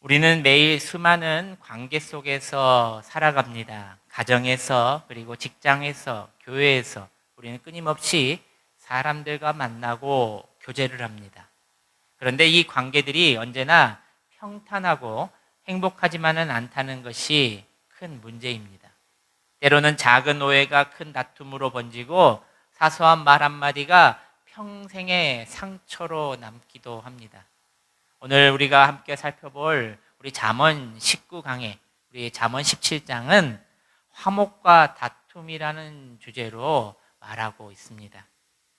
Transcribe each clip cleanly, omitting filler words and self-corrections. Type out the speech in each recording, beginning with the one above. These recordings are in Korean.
우리는 매일 수많은 관계 속에서 살아갑니다. 가정에서, 그리고 직장에서, 교회에서 우리는 끊임없이 사람들과 만나고 교제를 합니다. 그런데 이 관계들이 언제나 평탄하고 행복하지만은 않다는 것이 큰 문제입니다. 때로는 작은 오해가 큰 다툼으로 번지고 사소한 말 한마디가 평생의 상처로 남기도 합니다. 오늘 우리가 함께 살펴볼 우리 잠언 19강의 우리 잠언 17장은 화목과 다툼이라는 주제로 말하고 있습니다.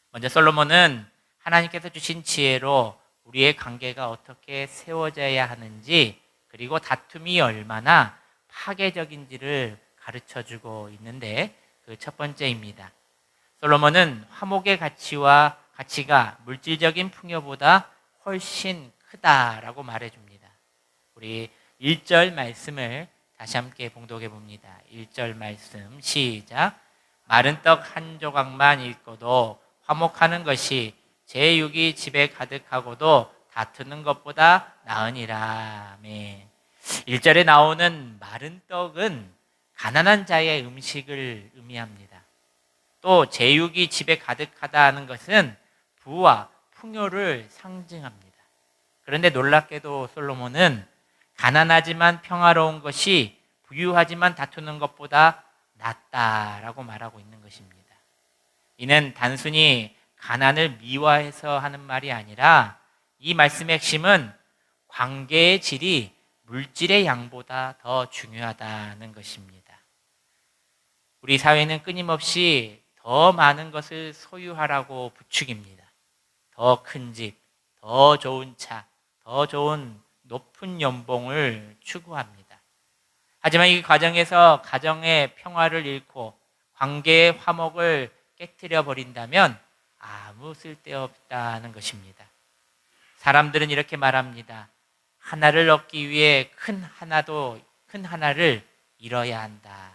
먼저 솔로몬은 하나님께서 주신 지혜로 우리의 관계가 어떻게 세워져야 하는지, 그리고 다툼이 얼마나 파괴적인지를 가르쳐주고 있는데, 그 첫 번째입니다. 솔로몬은 화목의 가치가 물질적인 풍요보다 훨씬 크다라고 말해줍니다. 우리 1절 말씀을 다시 함께 봉독해 봅니다. 1절 말씀 시작. 마른 떡 한 조각만 읽고도 화목하는 것이 제 육이 집에 가득하고도 다투는 것보다 나으니라. 아멘. 1절에 나오는 마른 떡은 가난한 자의 음식을 의미합니다. 또 제육이 집에 가득하다는 것은 부와 풍요를 상징합니다. 그런데 놀랍게도 솔로몬은 가난하지만 평화로운 것이 부유하지만 다투는 것보다 낫다라고 말하고 있는 것입니다. 이는 단순히 가난을 미화해서 하는 말이 아니라 이 말씀의 핵심은 관계의 질이 물질의 양보다 더 중요하다는 것입니다. 우리 사회는 끊임없이 더 많은 것을 소유하라고 부추깁니다. 더 큰 집, 더 좋은 차, 더 좋은 높은 연봉을 추구합니다. 하지만 이 과정에서 가정의 평화를 잃고 관계의 화목을 깨뜨려 버린다면 아무 쓸데없다는 것입니다. 사람들은 이렇게 말합니다. 하나를 얻기 위해 큰 하나를 잃어야 한다.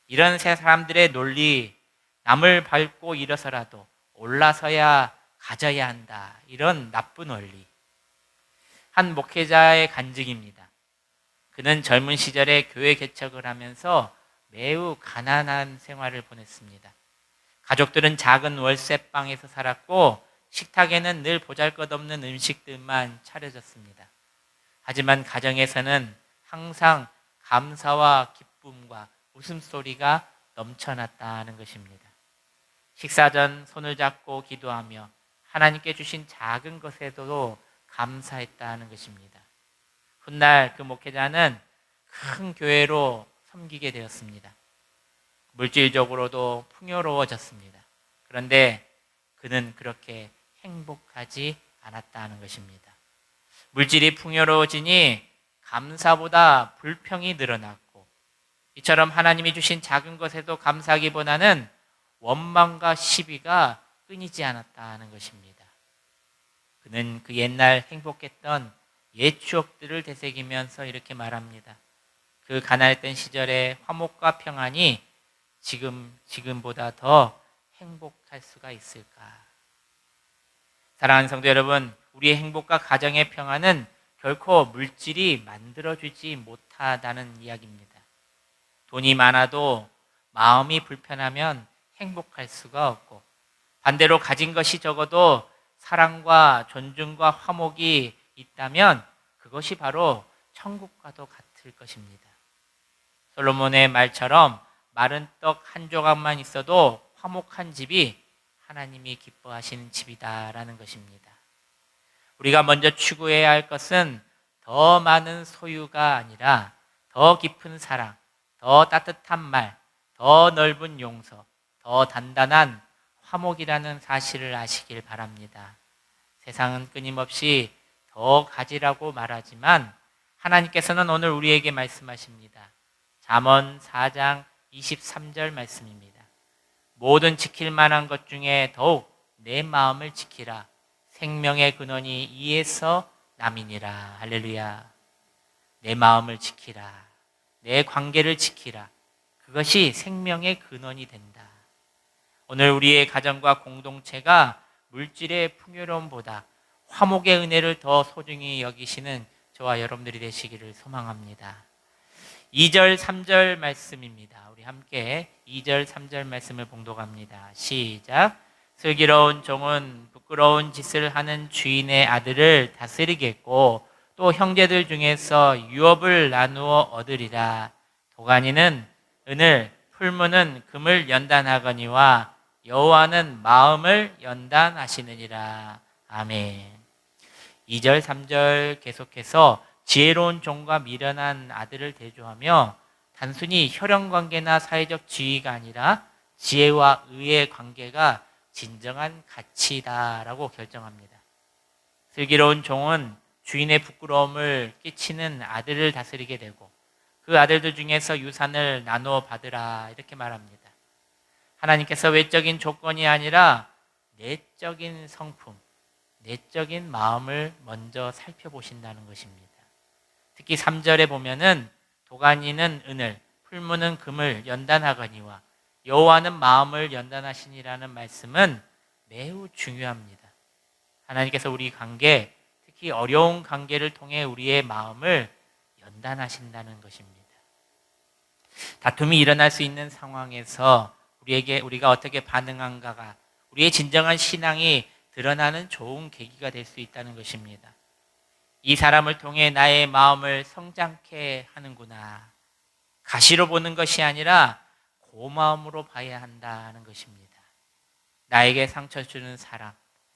이런 사람들의 논리, 남을 밟고 일어서라도 올라서야 가져야 한다. 이런 나쁜 원리. 한 목회자의 간증입니다. 그는 젊은 시절에 교회 개척을 하면서 매우 가난한 생활을 보냈습니다. 가족들은 작은 월세방에서 살았고 식탁에는 늘 보잘것없는 음식들만 차려졌습니다. 하지만 가정에서는 항상 감사와 기쁨과 웃음소리가 넘쳐났다는 것입니다. 식사 전 손을 잡고 기도하며 하나님께 주신 작은 것에도 감사했다는 것입니다. 훗날 그 목회자는 큰 교회로 섬기게 되었습니다. 물질적으로도 풍요로워졌습니다. 그런데 그는 그렇게 행복하지 않았다는 것입니다. 물질이 풍요로워지니 감사보다 불평이 늘어났고, 이처럼 하나님이 주신 작은 것에도 감사하기보다는 원망과 시비가 끊이지 않았다는 것입니다. 그는 그 옛날 행복했던 옛 추억들을 되새기면서 이렇게 말합니다. 그 가난했던 시절의 화목과 평안이 지금보다 더 행복할 수가 있을까? 사랑하는 성도 여러분, 우리의 행복과 가정의 평안은 결코 물질이 만들어주지 못하다는 이야기입니다. 돈이 많아도 마음이 불편하면 행복할 수가 없고, 반대로 가진 것이 적어도 사랑과 존중과 화목이 있다면 그것이 바로 천국과도 같을 것입니다. 솔로몬의 말처럼 마른 떡 한 조각만 있어도 화목한 집이 하나님이 기뻐하시는 집이다라는 것입니다. 우리가 먼저 추구해야 할 것은 더 많은 소유가 아니라 더 깊은 사랑, 더 따뜻한 말, 더 넓은 용서, 더 단단한 화목이라는 사실을 아시길 바랍니다. 세상은 끊임없이 더 가지라고 말하지만 하나님께서는 오늘 우리에게 말씀하십니다. 잠언 4장 23절 말씀입니다. 모든 지킬 만한 것 중에 더욱 내 마음을 지키라. 생명의 근원이 이에서 남이니라. 할렐루야. 내 마음을 지키라. 내 관계를 지키라. 그것이 생명의 근원이 된다. 오늘 우리의 가정과 공동체가 물질의 풍요로움보다 화목의 은혜를 더 소중히 여기시는 저와 여러분들이 되시기를 소망합니다. 2절, 3절 말씀입니다. 우리 함께 2절, 3절 말씀을 봉독합니다. 시작. 슬기로운 종은 부끄러운 짓을 하는 주인의 아들을 다스리겠고 또 형제들 중에서 유업을 나누어 얻으리라. 도가니는 은을, 풀무는 금을 연단하거니와 여호와는 마음을 연단하시느니라. 아멘. 2절, 3절 계속해서 지혜로운 종과 미련한 아들을 대조하며 단순히 혈연 관계나 사회적 지위가 아니라 지혜와 의의 관계가 진정한 가치다라고 결정합니다. 슬기로운 종은 주인의 부끄러움을 끼치는 아들을 다스리게 되고 그 아들들 중에서 유산을 나누어 받으라 이렇게 말합니다. 하나님께서 외적인 조건이 아니라 내적인 성품, 내적인 마음을 먼저 살펴보신다는 것입니다. 특히 3절에 보면은 도가니는 은을, 풀무는 금을 연단하거니와 여호와는 마음을 연단하시니라는 말씀은 매우 중요합니다. 하나님께서 우리 관계, 특히 어려운 관계를 통해 우리의 마음을 연단하신다는 것입니다. 다툼이 일어날 수 있는 상황에서 우리가 어떻게 반응한가가 우리의 진정한 신앙이 드러나는 좋은 계기가 될 수 있다는 것입니다. 이 사람을 통해 나의 마음을 성장케 하는구나. 가시로 보는 것이 아니라 고마움으로 봐야 한다는 것입니다. 나에게 상처 주는 사람,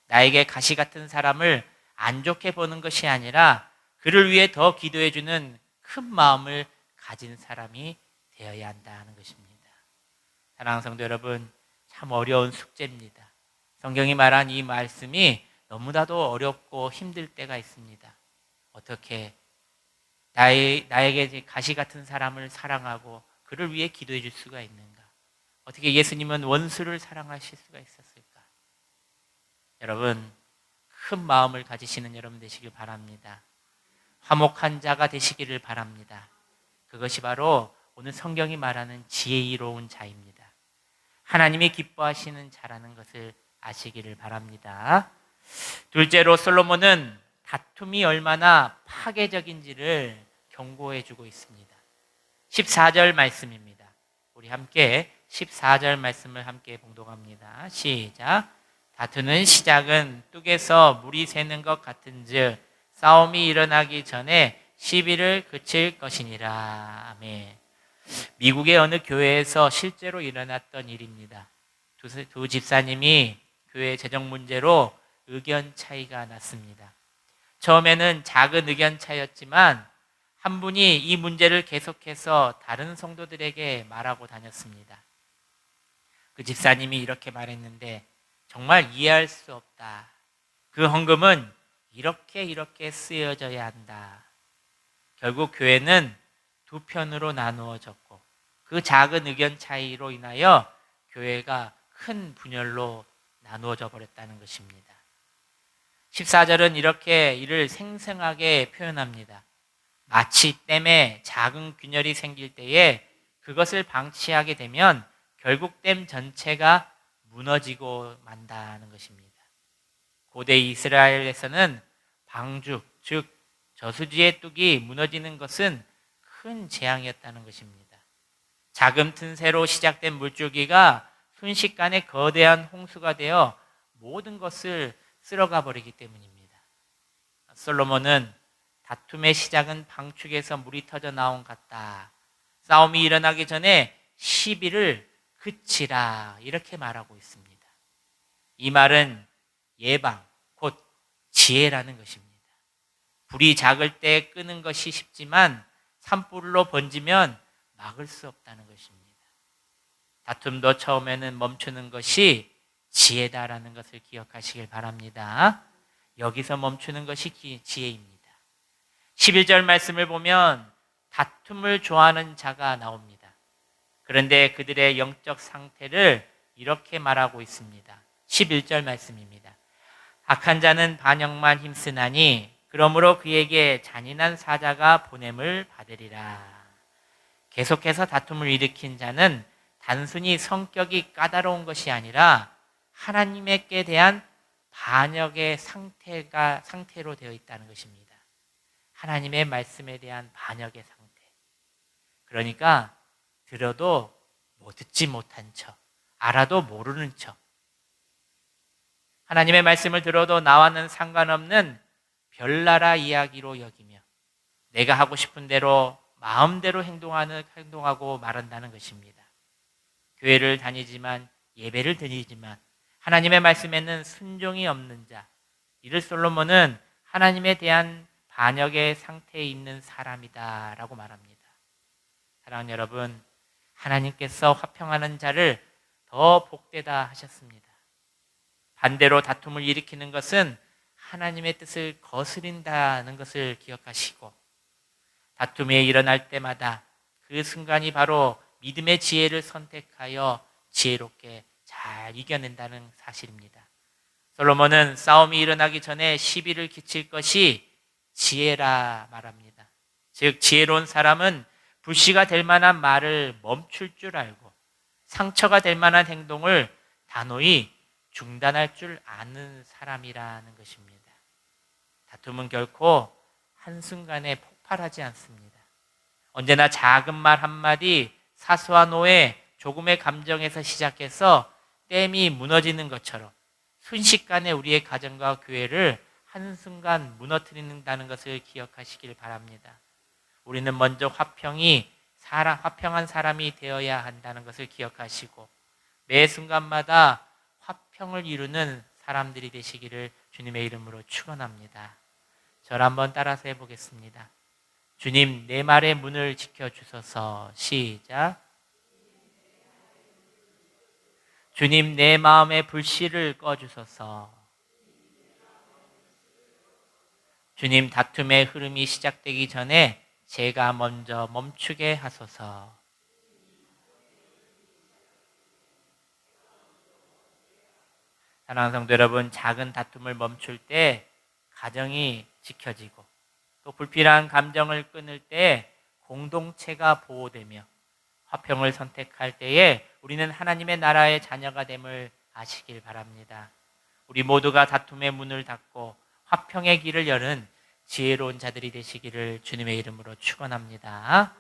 나에게 가시 같은 사람을 안 좋게 보는 것이 아니라 그를 위해 더 기도해 주는 큰 마음을 가진 사람이 되어야 한다는 것입니다. 사랑하는 성도 여러분, 참 어려운 숙제입니다. 성경이 말한 이 말씀이 너무나도 어렵고 힘들 때가 있습니다. 어떻게 나에게 가시 같은 사람을 사랑하고 그를 위해 기도해 줄 수가 있는가? 어떻게 예수님은 원수를 사랑하실 수가 있었을까? 여러분, 큰 마음을 가지시는 여러분 되시길 바랍니다. 화목한 자가 되시기를 바랍니다. 그것이 바로 오늘 성경이 말하는 지혜로운 자입니다. 하나님이 기뻐하시는 자라는 것을 아시기를 바랍니다. 둘째로 솔로몬은 다툼이 얼마나 파괴적인지를 경고해 주고 있습니다. 14절 말씀입니다. 우리 함께 14절 말씀을 함께 봉독합니다. 시작. 다투는 시작은 뚝에서 물이 새는 것 같은즉 싸움이 일어나기 전에 시비를 그칠 것이니라. 아멘. 미국의 어느 교회에서 실제로 일어났던 일입니다. 두 집사님이 교회 재정 문제로 의견 차이가 났습니다. 처음에는 작은 의견 차이였지만 한 분이 이 문제를 계속해서 다른 성도들에게 말하고 다녔습니다. 그 집사님이 이렇게 말했는데 정말 이해할 수 없다. 그 헌금은 이렇게 쓰여져야 한다. 결국 교회는 두 편으로 나누어졌고 그 작은 의견 차이로 인하여 교회가 큰 분열로 나누어져 버렸다는 것입니다. 14절은 이렇게 이를 생생하게 표현합니다. 마치 댐에 작은 균열이 생길 때에 그것을 방치하게 되면 결국 댐 전체가 무너지고 만다는 것입니다. 고대 이스라엘에서는 방죽, 즉 저수지의 뚝이 무너지는 것은 큰 재앙이었다는 것입니다. 작은 틈새로 시작된 물줄기가 순식간에 거대한 홍수가 되어 모든 것을 쓸어가 버리기 때문입니다. 솔로몬은 다툼의 시작은 방축에서 물이 터져 나온 같다. 싸움이 일어나기 전에 시비를 그치라 이렇게 말하고 있습니다. 이 말은 예방, 곧 지혜라는 것입니다. 불이 작을 때 끄는 것이 쉽지만 산불로 번지면 막을 수 없다는 것입니다. 다툼도 처음에는 멈추는 것이 지혜다라는 것을 기억하시길 바랍니다. 여기서 멈추는 것이 지혜입니다. 11절 말씀을 보면 다툼을 좋아하는 자가 나옵니다. 그런데 그들의 영적 상태를 이렇게 말하고 있습니다. 11절 말씀입니다. 악한 자는 반역만 힘쓰나니 그러므로 그에게 잔인한 사자가 보냄을 받으리라. 계속해서 다툼을 일으킨 자는 단순히 성격이 까다로운 것이 아니라 하나님께 대한 반역의 상태로 되어 있다는 것입니다. 하나님의 말씀에 대한 반역의 상태. 그러니까 들어도 뭐 듣지 못한 척, 알아도 모르는 척. 하나님의 말씀을 들어도 나와는 상관없는 별나라 이야기로 여기며 내가 하고 싶은 대로 마음대로 행동하고 말한다는 것입니다. 교회를 다니지만 예배를 드리지만 하나님의 말씀에는 순종이 없는 자, 이를 솔로몬은 하나님에 대한 반역의 상태에 있는 사람이다라고 말합니다. 사랑하는 여러분, 하나님께서 화평하는 자를 더 복되다 하셨습니다. 반대로 다툼을 일으키는 것은 하나님의 뜻을 거스린다는 것을 기억하시고 다툼이 일어날 때마다 그 순간이 바로 믿음의 지혜를 선택하여 지혜롭게 잘 이겨낸다는 사실입니다. 솔로몬은 싸움이 일어나기 전에 시비를 끼칠 것이 지혜라 말합니다. 즉 지혜로운 사람은 불씨가 될 만한 말을 멈출 줄 알고 상처가 될 만한 행동을 단호히 중단할 줄 아는 사람이라는 것입니다. 다툼은 결코 한순간에 폭발하지 않습니다. 언제나 작은 말 한마디, 사소한 오해, 조금의 감정에서 시작해서 댐이 무너지는 것처럼 순식간에 우리의 가정과 교회를 한순간 무너뜨린다는 것을 기억하시길 바랍니다. 우리는 먼저 화평한 사람이 되어야 한다는 것을 기억하시고 매 순간마다 화평을 이루는 사람들이 되시기를 주님의 이름으로 축원합니다. 저를 한번 따라서 해보겠습니다. 주님, 내 말의 문을 지켜주소서. 시작. 주님, 내 마음의 불씨를 꺼주소서. 주님, 다툼의 흐름이 시작되기 전에 제가 먼저 멈추게 하소서. 사랑하는 성도 여러분, 작은 다툼을 멈출 때 가정이 지켜지고 또 불필요한 감정을 끊을 때 공동체가 보호되며 화평을 선택할 때에 우리는 하나님의 나라의 자녀가 됨을 아시길 바랍니다. 우리 모두가 다툼의 문을 닫고 화평의 길을 여는 지혜로운 자들이 되시기를 주님의 이름으로 축원합니다.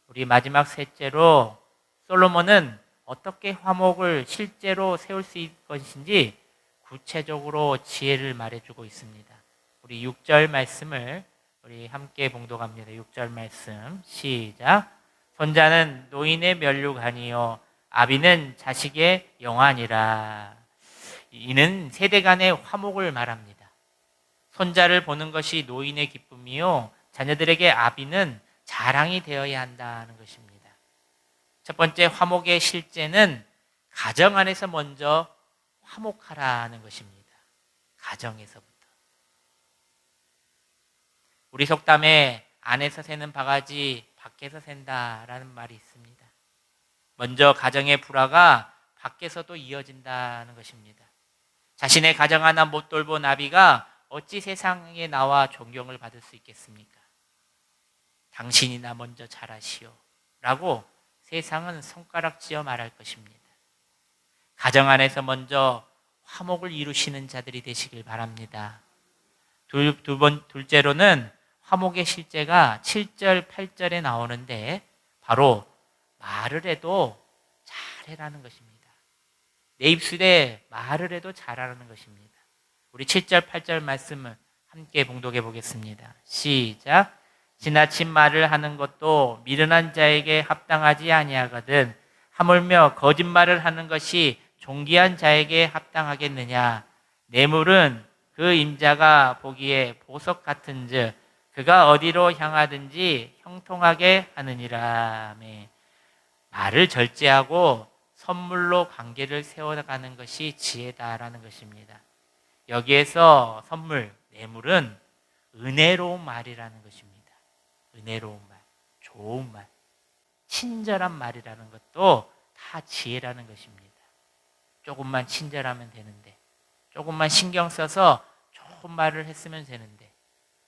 우리 마지막 셋째로 솔로몬은 어떻게 화목을 실제로 세울 수 있을 것인지 구체적으로 지혜를 말해주고 있습니다. 우리 6절 말씀을 우리 함께 봉독합니다. 6절 말씀 시작. 손자는 노인의 면류관이요 아비는 자식의 영환이라. 이는 세대 간의 화목을 말합니다. 손자를 보는 것이 노인의 기쁨이요 자녀들에게 아비는 자랑이 되어야 한다는 것입니다. 첫 번째 화목의 실제는 가정 안에서 먼저 화목하라는 것입니다. 가정에서부터. 우리 속담에 안에서 새는 바가지 밖에서 샌다라는 말이 있습니다. 먼저 가정의 불화가 밖에서도 이어진다는 것입니다. 자신의 가정 하나 못 돌본 아비가 어찌 세상에 나와 존경을 받을 수 있겠습니까? 당신이나 먼저 잘하시오 라고 세상은 손가락쥐어 말할 것입니다. 가정 안에서 먼저 화목을 이루시는 자들이 되시길 바랍니다. 둘째로는 화목의 실제가 7절, 8절에 나오는데 바로 말을 해도 잘해라는 것입니다. 내 입술에 말을 해도 잘하라는 것입니다. 우리 7절, 8절 말씀을 함께 봉독해 보겠습니다. 시작. 지나친 말을 하는 것도 미련한 자에게 합당하지 아니하거든 하물며 거짓말을 하는 것이 존귀한 자에게 합당하겠느냐. 뇌물은 그 임자가 보기에 보석 같은즉 그가 어디로 향하든지 형통하게 하느니라. 말을 절제하고 선물로 관계를 세워가는 것이 지혜다라는 것입니다. 여기에서 선물, 뇌물은 은혜로운 말이라는 것입니다. 은혜로운 말, 좋은 말, 친절한 말이라는 것도 다 지혜라는 것입니다. 조금만 친절하면 되는데, 조금만 신경 써서 좋은 말을 했으면 되는데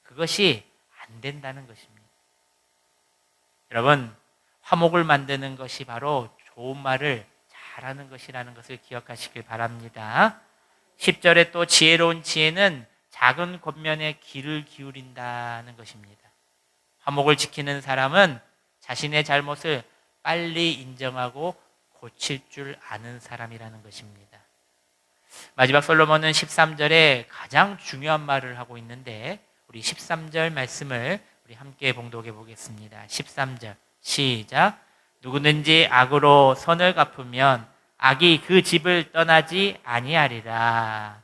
그것이 안 된다는 것입니다. 여러분, 화목을 만드는 것이 바로 좋은 말을 잘하는 것이라는 것을 기억하시길 바랍니다. 10절에 또 지혜로운 지혜는 작은 권면에 귀를 기울인다는 것입니다. 화목을 지키는 사람은 자신의 잘못을 빨리 인정하고 고칠 줄 아는 사람이라는 것입니다. 마지막 솔로몬은 13절에 가장 중요한 말을 하고 있는데 우리 13절 말씀을 우리 함께 봉독해 보겠습니다. 13절 시작. 누구든지 악으로 선을 갚으면 악이 그 집을 떠나지 아니하리라.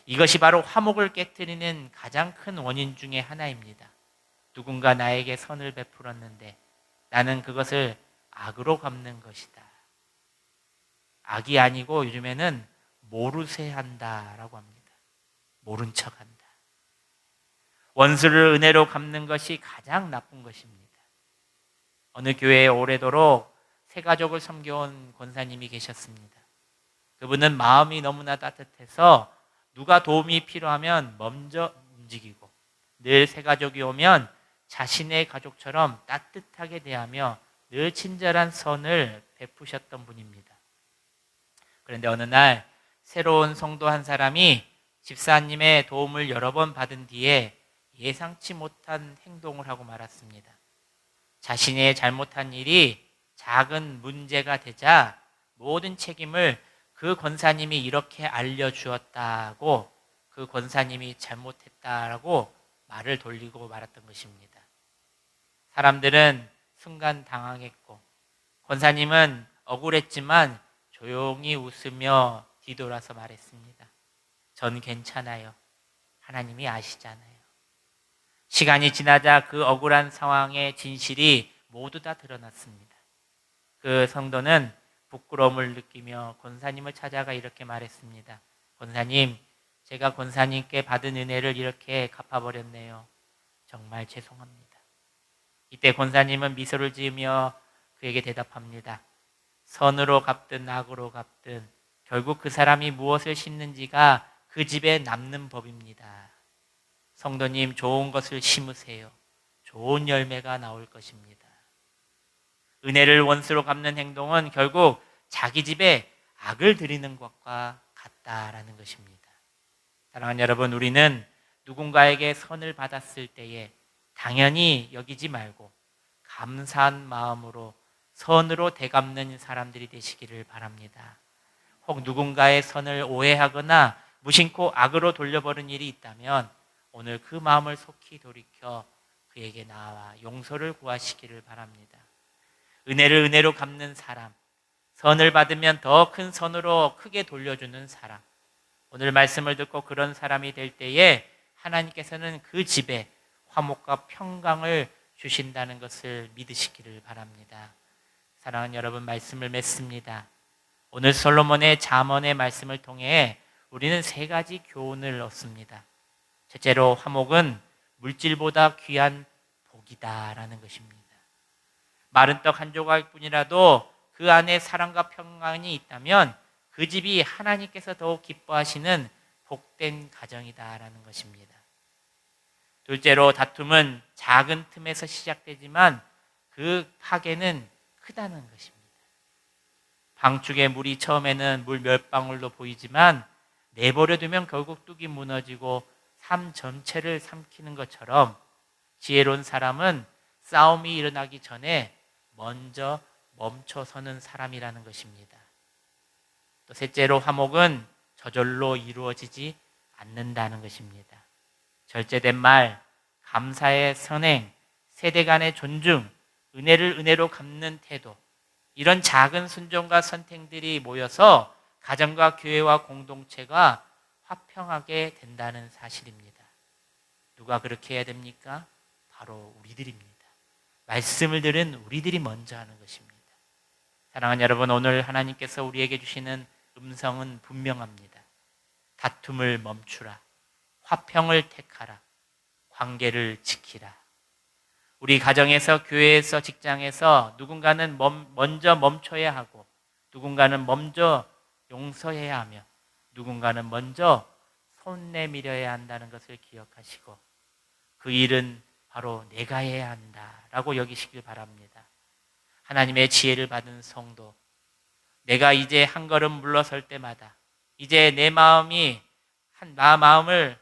이것이 바로 화목을 깨뜨리는 가장 큰 원인 중에 하나입니다. 누군가 나에게 선을 베풀었는데 나는 그것을 악으로 갚는 것이다. 악이 아니고 요즘에는 모르쇠 한다라고 합니다. 모른 척 한다. 원수를 은혜로 갚는 것이 가장 나쁜 것입니다. 어느 교회에 오래도록 세 가족을 섬겨온 권사님이 계셨습니다. 그분은 마음이 너무나 따뜻해서 누가 도움이 필요하면 먼저 움직이고 늘 세 가족이 오면 자신의 가족처럼 따뜻하게 대하며 늘 친절한 선을 베푸셨던 분입니다. 그런데 어느 날 새로운 성도 한 사람이 집사님의 도움을 여러 번 받은 뒤에 예상치 못한 행동을 하고 말았습니다. 자신의 잘못한 일이 작은 문제가 되자 모든 책임을 그 권사님이 이렇게 알려주었다고 그 권사님이 잘못했다라고 말을 돌리고 말았던 것입니다. 사람들은 순간 당황했고 권사님은 억울했지만 조용히 웃으며 뒤돌아서 말했습니다. 전 괜찮아요. 하나님이 아시잖아요. 시간이 지나자 그 억울한 상황의 진실이 모두 다 드러났습니다. 그 성도는 부끄러움을 느끼며 권사님을 찾아가 이렇게 말했습니다. 권사님, 제가 권사님께 받은 은혜를 이렇게 갚아버렸네요. 정말 죄송합니다. 이때 권사님은 미소를 지으며 그에게 대답합니다. 선으로 갚든 악으로 갚든 결국 그 사람이 무엇을 심는지가 그 집에 남는 법입니다. 성도님, 좋은 것을 심으세요. 좋은 열매가 나올 것입니다. 은혜를 원수로 갚는 행동은 결국 자기 집에 악을 들이는 것과 같다라는 것입니다. 사랑하는 여러분, 우리는 누군가에게 선을 받았을 때에 당연히 여기지 말고 감사한 마음으로 선으로 되갚는 사람들이 되시기를 바랍니다. 혹 누군가의 선을 오해하거나 무심코 악으로 돌려버린 일이 있다면 오늘 그 마음을 속히 돌이켜 그에게 나와 용서를 구하시기를 바랍니다. 은혜를 은혜로 갚는 사람, 선을 받으면 더 큰 선으로 크게 돌려주는 사람, 오늘 말씀을 듣고 그런 사람이 될 때에 하나님께서는 그 집에 화목과 평강을 주신다는 것을 믿으시기를 바랍니다. 사랑하는 여러분, 말씀을 맺습니다. 오늘 솔로몬의 잠언의 말씀을 통해 우리는 세 가지 교훈을 얻습니다. 첫째로, 화목은 물질보다 귀한 복이다라는 것입니다. 마른 떡 한 조각뿐이라도 그 안에 사랑과 평안이 있다면 그 집이 하나님께서 더욱 기뻐하시는 복된 가정이다라는 것입니다. 둘째로, 다툼은 작은 틈에서 시작되지만 그 파괴는 크다는 것입니다. 방축의 물이 처음에는 물 몇 방울로 보이지만 내버려 두면 결국 뚝이 무너지고 삶 전체를 삼키는 것처럼 지혜로운 사람은 싸움이 일어나기 전에 먼저 멈춰서는 사람이라는 것입니다. 또 셋째로, 화목은 저절로 이루어지지 않는다는 것입니다. 절제된 말, 감사의 선행, 세대 간의 존중, 은혜를 은혜로 갚는 태도, 이런 작은 순종과 선택들이 모여서 가정과 교회와 공동체가 화평하게 된다는 사실입니다. 누가 그렇게 해야 됩니까? 바로 우리들입니다. 말씀을 들은 우리들이 먼저 하는 것입니다. 사랑하는 여러분, 오늘 하나님께서 우리에게 주시는 음성은 분명합니다. 다툼을 멈추라. 화평을 택하라. 관계를 지키라. 우리 가정에서, 교회에서, 직장에서 누군가는 먼저 멈춰야 하고 누군가는 먼저 용서해야 하며 누군가는 먼저 손 내밀어야 한다는 것을 기억하시고 그 일은 바로 내가 해야 한다라고 여기시길 바랍니다. 하나님의 지혜를 받은 성도, 내가 이제 한 걸음 물러설 때마다, 이제 내 마음을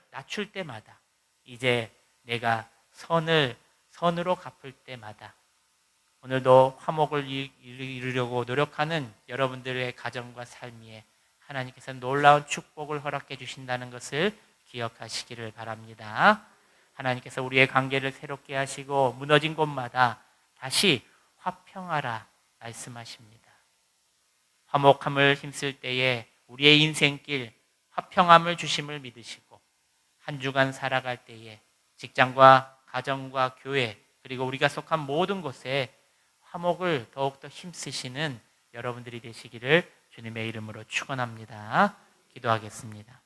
낮출 때마다 이제 내가 선으로 갚을 때마다 오늘도 화목을 이루려고 노력하는 여러분들의 가정과 삶 위에 하나님께서 놀라운 축복을 허락해 주신다는 것을 기억하시기를 바랍니다. 하나님께서 우리의 관계를 새롭게 하시고 무너진 곳마다 다시 화평하라 말씀하십니다. 화목함을 힘쓸 때에 우리의 인생길 화평함을 주심을 믿으시고 한 주간 살아갈 때에 직장과 가정과 교회 그리고 우리가 속한 모든 곳에 화목을 더욱더 힘쓰시는 여러분들이 되시기를 주님의 이름으로 축원합니다. 기도하겠습니다.